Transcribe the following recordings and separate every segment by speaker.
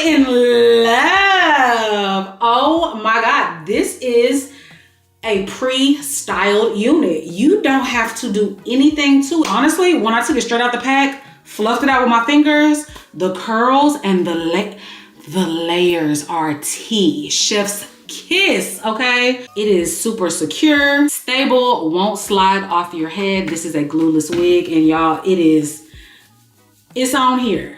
Speaker 1: in love. Oh my God. This is a pre-styled unit. You don't have to do anything to it. Honestly, when I took it straight out the pack, fluffed it out with my fingers, the curls and the layers are tea. Chef's kiss, okay? It is super secure, stable, won't slide off your head. This is a glueless wig, and y'all, it's on here.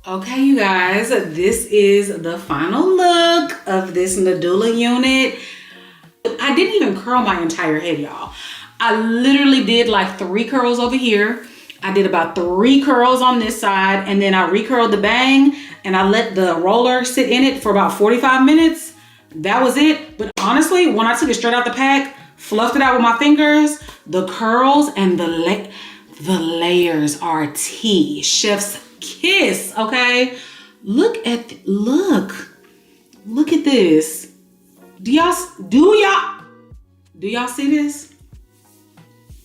Speaker 1: Okay, you guys, this is the final look of this Nadula unit. I didn't even curl my entire head, y'all. I literally did like 3 curls over here. I did about 3 curls on this side, and then I recurled the bang, and I let the roller sit in it for about 45 minutes. That was it. But honestly, when I took it straight out the pack, fluffed it out with my fingers, the curls and the layers are tea. Chef's kiss, okay? Look at this. Do y'all see this?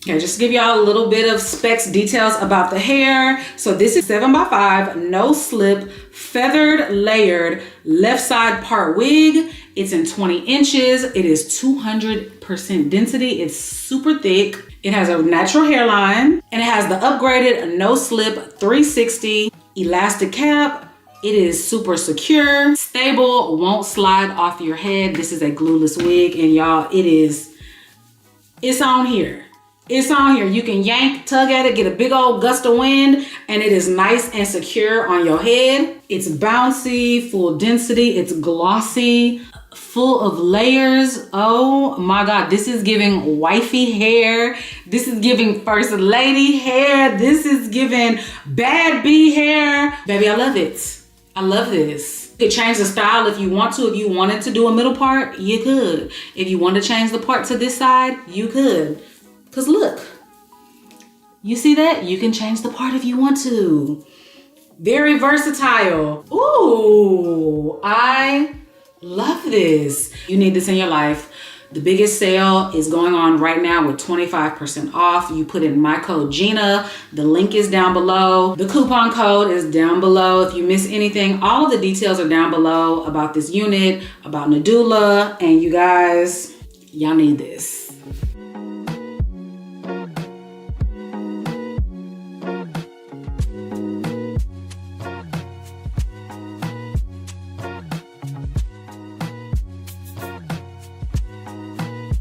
Speaker 1: Okay, just to give y'all a little bit of specs details about the hair. So this is 7x5, no slip, feathered, layered, left side part wig. It's in 20 inches. It is 200% density. It's super thick. It has a natural hairline, and it has the upgraded no slip 360 elastic cap. It is super secure, stable, won't slide off your head. This is a glueless wig, and y'all, it's on here. It's on here. You can yank, tug at it, get a big old gust of wind, and it is nice and secure on your head. It's bouncy, full density, it's glossy, full of layers. Oh my God, this is giving wifey hair. This is giving first lady hair. This is giving bad bee hair. Baby, I love it. I love this. You could change the style if you want to. If you wanted to do a middle part, you could. If you want to change the part to this side, you could. Cause look, you see that? You can change the part if you want to. Very versatile. Ooh, I love this. You need this in your life. The biggest sale is going on right now with 25% off. You put in my code Gina. The link is down below. The coupon code is down below. If you miss anything, all of the details are down below about this unit, about Nadula, and you guys, y'all need this.